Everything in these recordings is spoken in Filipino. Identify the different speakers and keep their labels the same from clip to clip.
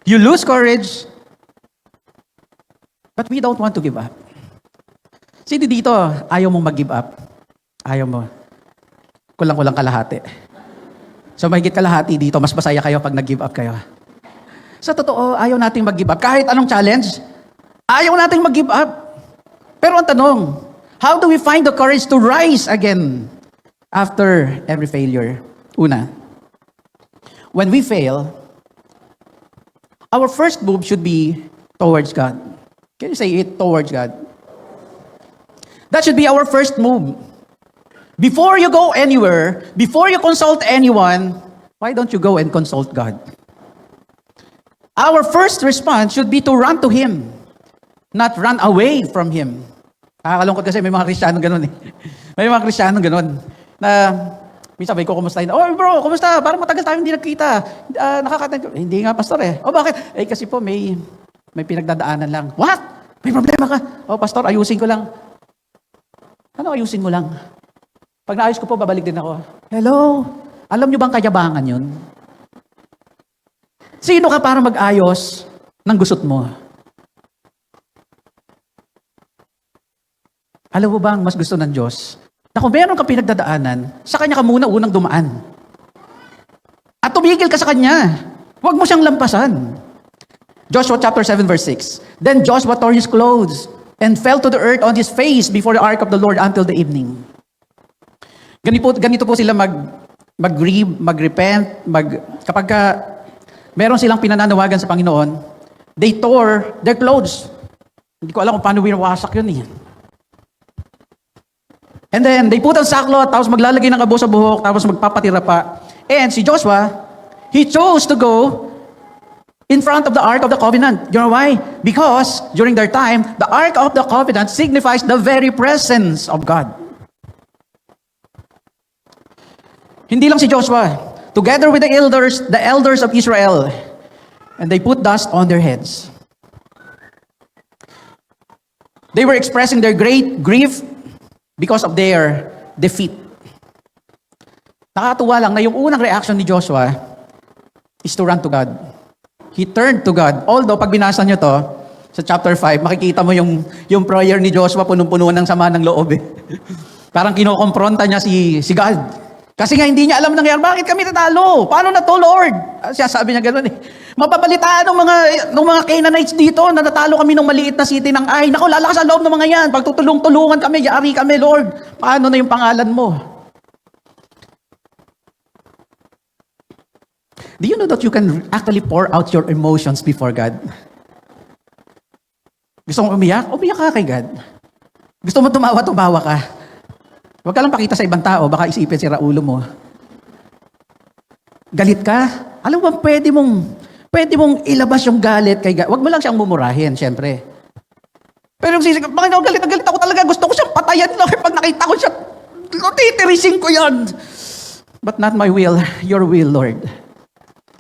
Speaker 1: You lose courage, but we don't want to give up. Sino dito, ayaw mong mag-give up? Ayaw mo. Kulang-kulang kalahati. So mahigit kalahati dito, mas masaya kayo pag nag-give up kayo. Sa totoo, ayaw nating mag-give up. Kahit anong challenge, ayaw nating mag-give up. Pero ang tanong, how do we find the courage to rise again after every failure? Una, when we fail, our first move should be towards God. Can you say it? Towards God. That should be our first move. Before you go anywhere, before you consult anyone, why don't you go and consult God? Our first response should be to run to Him, not run away from Him. Nakakalungkot kasi may mga Kristiyanong ganun eh. May mga Kristiyanong ganun. Na, minsan may kukumustahin, oh bro, kumusta? Parang matagal tayo hindi nagkita. Hindi nga, pastor eh. Oh bakit? Eh kasi po may pinagdadaanan lang. What? May problema ka? Oh pastor, ayusin ko lang. Ano ayusin mo lang? Pag naayos ko po, babalik din ako. Hello? Alam nyo bang kayabangan yun? Sino ka para mag-ayos ng gusot mo? Alam mo bang mas gusto ng Diyos? Na kung meron kang pinagdadaanan, sa Kanya ka muna unang dumaan. At tumigil ka sa Kanya. Huwag mo siyang lampasan. Joshua chapter 7 verse 6. Then Joshua tore his clothes and fell to the earth on his face before the ark of the Lord until the evening. Ganito po sila mag-grieve, mag-repent, kapag meron silang pinananawagan sa Panginoon, they tore their clothes. Hindi ko alam kung paano winawasak yun eh. And then, they put on sackcloth, tapos maglalagay ng abo sa buhok, tapos magpapatira pa. And si Joshua, he chose to go in front of the Ark of the Covenant. You know why? Because during their time, the Ark of the Covenant signifies the very presence of God. Hindi lang si Joshua, together with the elders of Israel, and they put dust on their heads. They were expressing their great grief because of their defeat. Nakakatuwa lang na yung unang reaction ni Joshua is to run to God. He turned to God. Although, pag binasa nyo to, sa chapter 5, makikita mo yung prayer ni Joshua, punong-puno ng sama ng loob eh. Parang kinokompronta niya si God. Kasi nga hindi niya alam nangyari, bakit kami natalo? Paano na to, Lord? Siya sabi niya gano'n eh. Mapapalitaan ng mga Canaanites dito na natalo kami ng maliit na city ng Ai. Naku, lalakas ang loob ng mga yan. Pagtutulong-tulungan kami, yari kami, Lord. Paano na yung pangalan mo? Do you know that you can actually pour out your emotions before God? Gusto mo umiyak? Umiyak ka kay God. Gusto mo tumawa, tumawa ka. Huwag ka lang pakita sa ibang tao, baka isipin sira ulo mo. Galit ka? Alam mo ba, pwede mong ilabas yung galit kay God. Huwag mo lang siyang mumurahin, syempre. Pero yung sisig, bakit ako galit? Galit ako talaga. Gusto ko siyang patayan lang. Pag nakita ko siya, titirisin ko yan. But not my will, your will, Lord.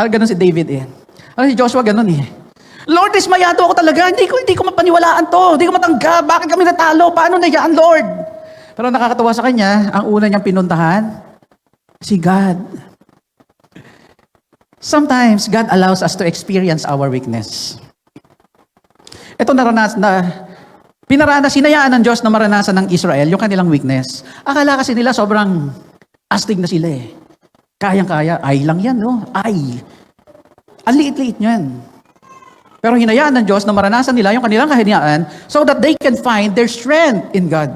Speaker 1: Ganun si David eh. Si Joshua ganun eh. Lord, dismayado ako talaga. Hindi ko mapaniwalaan to. Hindi ko matanggap. Bakit kami natalo? Paano na yan, Lord? Pero nakakatawa sa kanya, ang una niyang pinuntahan, si God. Sometimes, God allows us to experience our weakness. Ito sinayaan ng Diyos na maranasan ng Israel yung kanilang weakness. Akala kasi nila sobrang astig na sila eh. Kayang-kaya, ay lang yan, no? Ay. Ang liit-liit niyan. Pero hinayaan ng Diyos na maranasan nila yung kanilang kahinaan so that they can find their strength in God.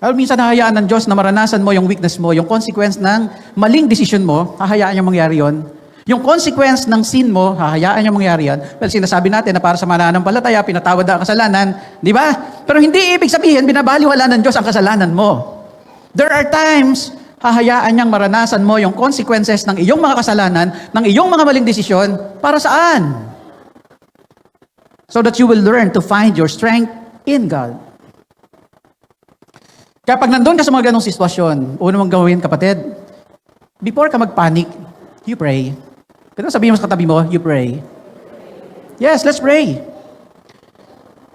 Speaker 1: Pero minsan hahayaan ng Diyos na maranasan mo yung weakness mo, yung consequence ng maling decision mo, hahayaan niyang mangyari yon. Yung consequence ng sin mo, hahayaan niyang mangyari yan. Well, sinasabi natin na para sa mananampalataya, pinatawad ang kasalanan, di ba? Pero hindi ibig sabihin, binabaliwala ng Diyos ang kasalanan mo. There are times, hahayaan niyang maranasan mo yung consequences ng iyong mga kasalanan, ng iyong mga maling desisyon, para saan? So that you will learn to find your strength in God. Kaya pag nandun ka sa mga ganong sitwasyon, una mong gawin, kapatid, before ka mag-panic, you pray. Kaya sabihin mo sa katabi mo, you pray. Yes, let's pray.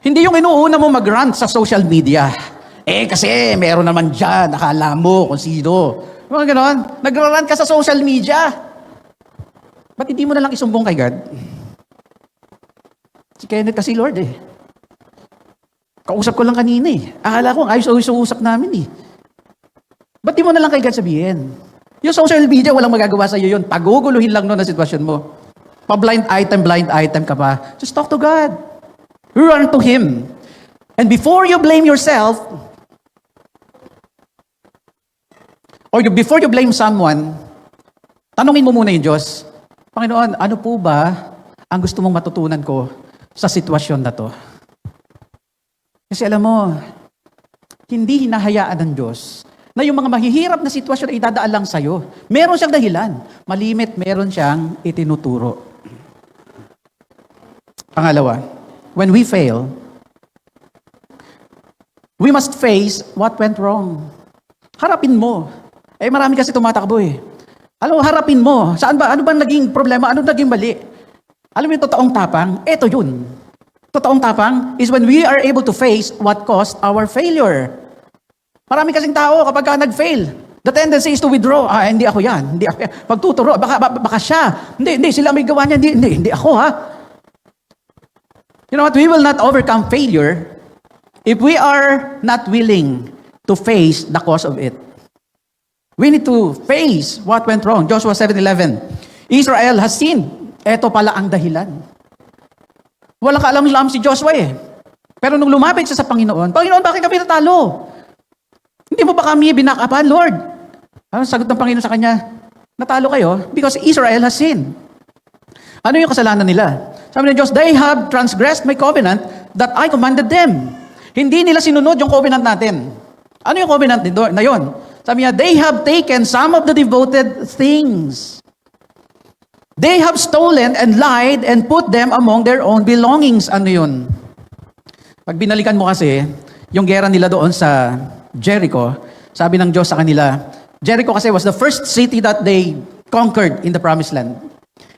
Speaker 1: Hindi yung inuuna mo mag-rant sa social media. Kasi meron naman dyan, akala mo kung sino. Mga ganon, nag-rant ka sa social media. Ba't hindi mo na lang isumbong kay God? Si Kenneth kasi, Lord eh. Kausap ko lang kanina eh. Akala ko, ayos-ayos ang usap namin eh. Ba't di mo na lang kay God sabihin? Yung social media, walang magagawa sa'yo yun. Paguguluhin lang nun ang sitwasyon mo. Blind item ka pa. Just talk to God. Run to Him. And before you blame yourself, or before you blame someone, tanungin mo muna yung Diyos, Panginoon, ano po ba ang gusto mong matutunan ko sa sitwasyon na to? Kasi alam mo, hindi hinahayaan ng Diyos na yung mga mahihirap na sitwasyon ay dadaan lang sa'yo. Meron siyang dahilan. Malimit, meron siyang itinuturo. Pangalawa, when we fail, we must face what went wrong. Harapin mo. Marami kasi tumatakbo eh. Alam mo, harapin mo. Saan ba? Ano bang naging problema? Ano naging mali? Alam mo yung totoong tapang? Ito yun. Totoong tapang is when we are able to face what caused our failure. Marami kasing tao kapag ka nag-fail, the tendency is to withdraw. Hindi ako yan. Hindi ako yan. Pagtuturo, baka siya. Hindi, sila may gawa niya. Hindi ako ha. You know what? We will not overcome failure if we are not willing to face the cause of it. We need to face what went wrong. Joshua 7:11. Israel has sinned. Ito pala ang dahilan. Walang kaalam-alam si Joshua eh. Pero nung lumapit siya sa Panginoon, Panginoon, bakit kami natalo? Hindi mo ba kami binakapan, Lord? Ano sagot ng Panginoon sa kanya? Natalo kayo because Israel has sinned. Ano yung kasalanan nila? Sabi ng Diyos, they have transgressed my covenant that I commanded them. Hindi nila sinunod yung covenant natin. Ano yung covenant na yun? Sabi niya, they have taken some of the devoted things. They have stolen and lied and put them among their own belongings. Ano yun? Pag binalikan mo kasi, yung gera nila doon sa Jericho, sabi ng Diyos sa kanila, Jericho kasi was the first city that they conquered in the promised land.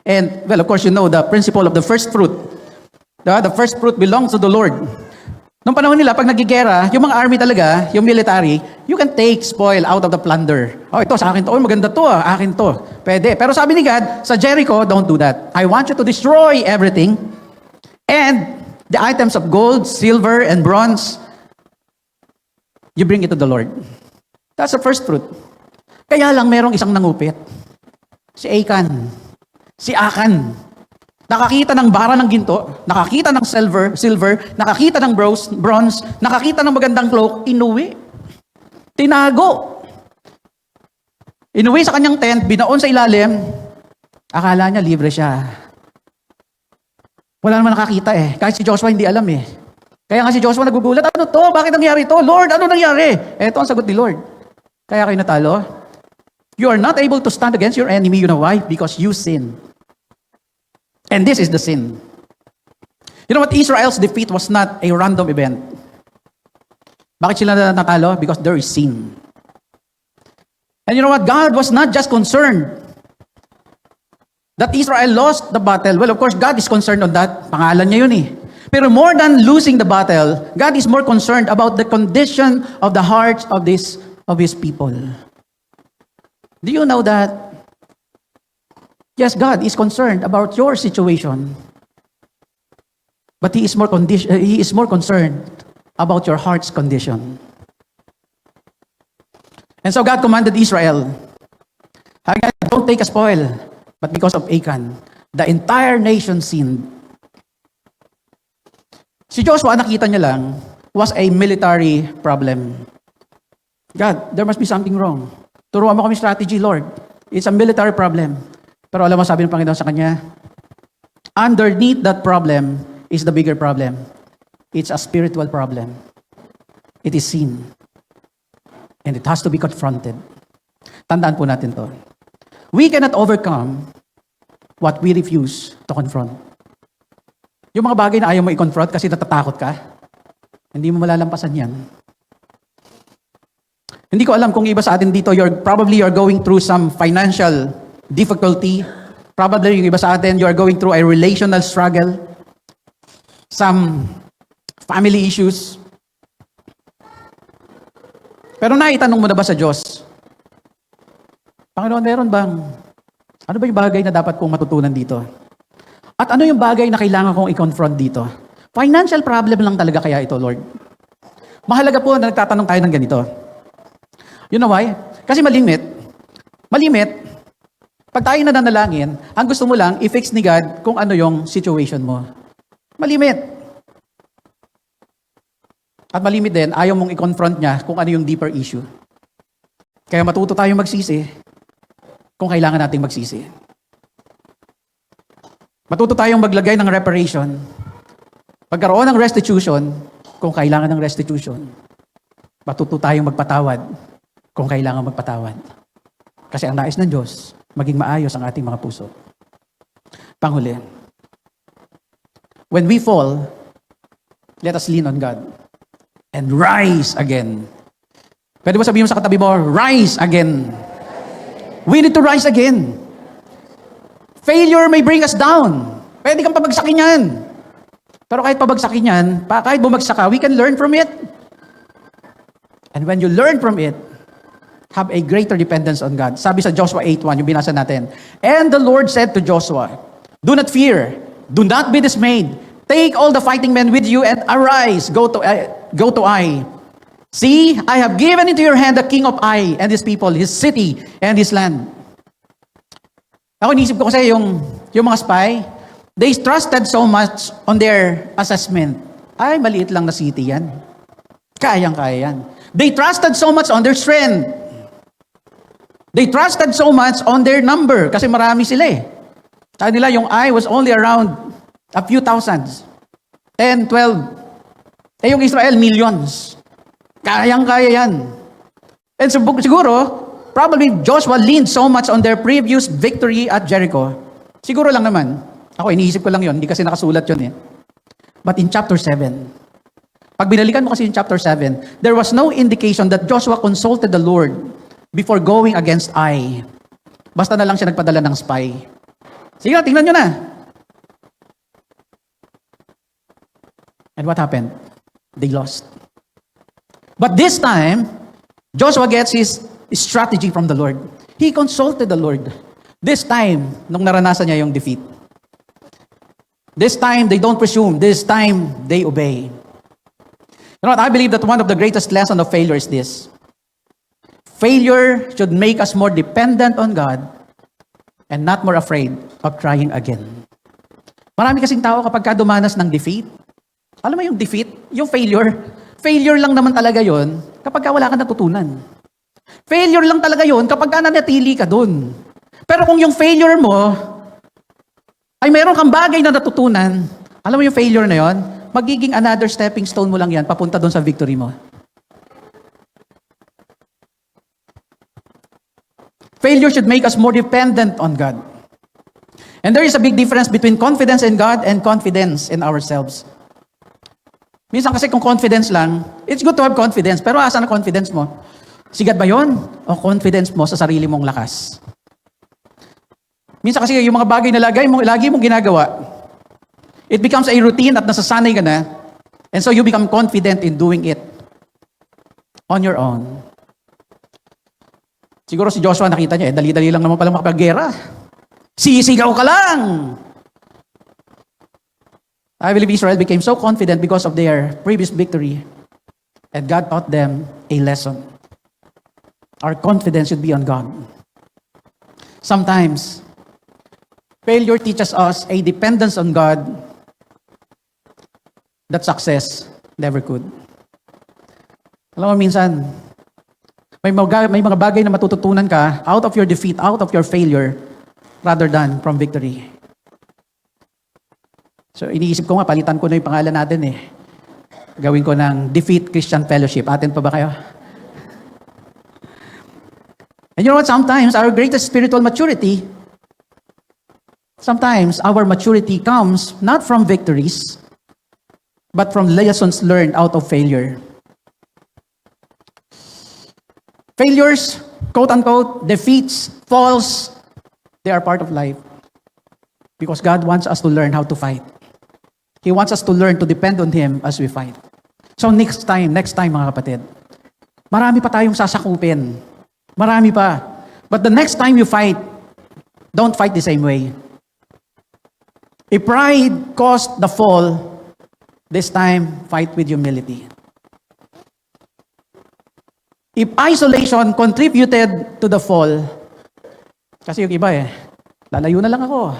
Speaker 1: And, well, of course, you know the principle of the first fruit. The first fruit belongs to the Lord. Noong panahon nila, pag nagigera, yung mga army talaga, yung military, you can take spoil out of the plunder. Ito, sa akin to. Maganda to, akin to. Pwede. Pero sabi ni God, sa Jericho, don't do that. I want you to destroy everything. And the items of gold, silver, and bronze, you bring it to the Lord. That's the first fruit. Kaya lang merong isang nangupit. Si Achan. Si Achan. Nakakita ng bara ng ginto, nakakita ng silver, nakakita ng bronze, nakakita ng magandang cloak, inuwi. Tinago. Inuwi sa kanyang tent, binaon sa ilalim, akala niya libre siya. Wala naman nakakita eh. Kahit si Joshua hindi alam eh. Kaya nga si Joshua nagugulat, ano to? Bakit nangyari to? Lord, ano nangyari? Ito ang sagot ni Lord. Kaya kayo natalo. You are not able to stand against your enemy, you know why? Because you sin. And this is the sin. You know what? Israel's defeat was not a random event. Bakit sila natalo? Because there is sin. And you know what? God was not just concerned that Israel lost the battle. Well, of course, God is concerned on that. Pangalan niya yun eh. Pero more than losing the battle, God is more concerned about the condition of the hearts of His people. Do you know that? Yes, God is concerned about your situation. But He is more concerned about your heart's condition. And so God commanded Israel, don't take a spoil. But because of Achan, the entire nation sinned. Si Joshua, nakita niya lang, was a military problem. God, there must be something wrong. Turuan mo kami strategy, Lord. It's a military problem. Pero alam mo, sabi ng Panginoon sa kanya, underneath that problem is the bigger problem. It's a spiritual problem. It is sin. And it has to be confronted. Tandaan po natin to. We cannot overcome what we refuse to confront. Yung mga bagay na ayaw mo i-confront kasi natatakot ka, hindi mo malalampasan yan. Hindi ko alam kung iba sa atin dito, you're going through some financial difficulty. Probably yung iba sa atin, you are going through a relational struggle, some family issues. Pero naitanong mo na ba sa Diyos? Panginoon, meron bang Ano ba yung bagay na dapat kong matutunan dito? At ano yung bagay na kailangan kong i-confront dito? Financial problem lang talaga kaya ito, Lord. Mahalaga po na nagtatanong tayo ng ganito. You know why? Kasi malimit, pag tayo nananalangin, ang gusto mo lang, i-fix ni God kung ano yung situation mo. Malimit. At malimit din, ayaw mong i-confront niya kung ano yung deeper issue. Kaya matuto tayong magsisi kung kailangan nating magsisi. Matuto tayong maglagay ng reparation. Pagkaroon ng restitution, kung kailangan ng restitution. Matuto tayong magpatawad kung kailangan magpatawad. Kasi ang nais ng Diyos, maging maayos ang ating mga puso. Panghuli, when we fall, let us lean on God and rise again. Pwede ba sabihin mo sa katabi mo, rise again. We need to rise again. Failure may bring us down. Pwede kang pabagsakin yan. Pero kahit pabagsakin yan, kahit bumagsak ka, we can learn from it. And when you learn from it, have a greater dependence on God. Sabi sa Joshua 8:1, yung binasa natin. And the Lord said to Joshua, do not fear, do not be dismayed. Take all the fighting men with you and arise, go to Ai. See, I have given into your hand the king of Ai and his people, his city and his land. Ako inisip ko kasi yung mga spy, they trusted so much on their assessment. Ay, maliit lang na city yan. Kayang-kaya yan. They trusted so much on their strength. They trusted so much on their number kasi marami sila eh. Sabi nila yung Ai was only around a few thousands. 10, 12. Eh yung Israel, millions. Kayang-kaya yan. And siguro, probably Joshua leaned so much on their previous victory at Jericho. Siguro lang naman. Ako, iniisip ko lang yon, hindi kasi nakasulat yun eh. But in chapter 7, pag binalikan mo kasi yung chapter 7, there was no indication that Joshua consulted the Lord before going against Ai. Basta na lang siya nagpadala ng spy. Sige na, tingnan nyo na. And what happened? They lost. But this time, Joshua gets his strategy from the Lord. He consulted the Lord. This time, nung naranasan niya yung defeat. This time, they don't presume. This time, they obey. You know what? I believe that one of the greatest lessons of failure is this. Failure should make us more dependent on God and not more afraid of trying again. Marami kasing tao kapag dumanas ng defeat. Alam mo yung defeat? Yung failure. Failure lang naman talaga yon kapag wala ka natutunan. Failure lang talaga yon kapag nanatili ka dun. Pero kung yung failure mo ay meron kang bagay na natutunan, alam mo yung failure na yon, magiging another stepping stone mo lang yan papunta dun sa victory mo. Failure should make us more dependent on God. And there is a big difference between confidence in God and confidence in ourselves. Minsan kasi kung confidence lang, it's good to have confidence, pero asan ang confidence mo? Sigat ba yon? O confidence mo sa sarili mong lakas? Minsan kasi yung mga bagay na lagi mong ginagawa, it becomes a routine at nasasanay ka na, and so you become confident in doing it on your own. Siguro si Joshua nakita niya, dali-dali lang naman pala makapaggera. Sisigaw ka lang! I believe Israel became so confident because of their previous victory. And God taught them a lesson. Our confidence should be on God. Sometimes, failure teaches us a dependence on God that success never could. Alam mo, minsan, may mga bagay na matututunan ka out of your defeat, out of your failure, rather than from victory. So, iniisip ko nga, palitan ko na yung pangalan natin eh. Gawin ko ng Defeat Christian Fellowship. Atin pa ba kayo? And you know what? Sometimes our greatest spiritual maturity, sometimes our maturity comes not from victories, but from lessons learned out of failure. Failures, quote-unquote, defeats, falls, they are part of life. Because God wants us to learn how to fight. He wants us to learn to depend on Him as we fight. So next time mga kapatid, marami pa tayong sasakupin. Marami pa. But the next time you fight, don't fight the same way. If pride caused the fall, this time, fight with humility. If isolation contributed to the fall, kasi yung iba lalayo na lang ako.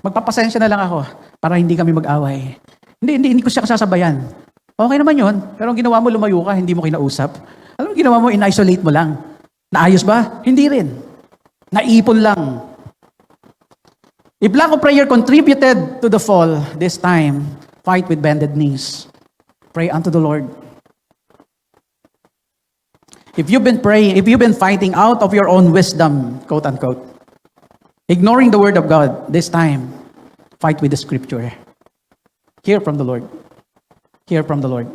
Speaker 1: Magpapasensya na lang ako para hindi kami mag-away. Hindi ko siya kasasabayan. Okay naman yun, pero ang ginawa mo, lumayo ka, hindi mo kinausap. Alam mo, ginawa mo, in-isolate mo lang. Naayos ba? Hindi rin. Naipon lang. If lack of prayer contributed to the fall, this time, fight with bended knees. Pray unto the Lord. If you've been praying, if you've been fighting out of your own wisdom, quote unquote, ignoring the word of God, this time, fight with the scripture. Hear from the Lord. Hear from the Lord.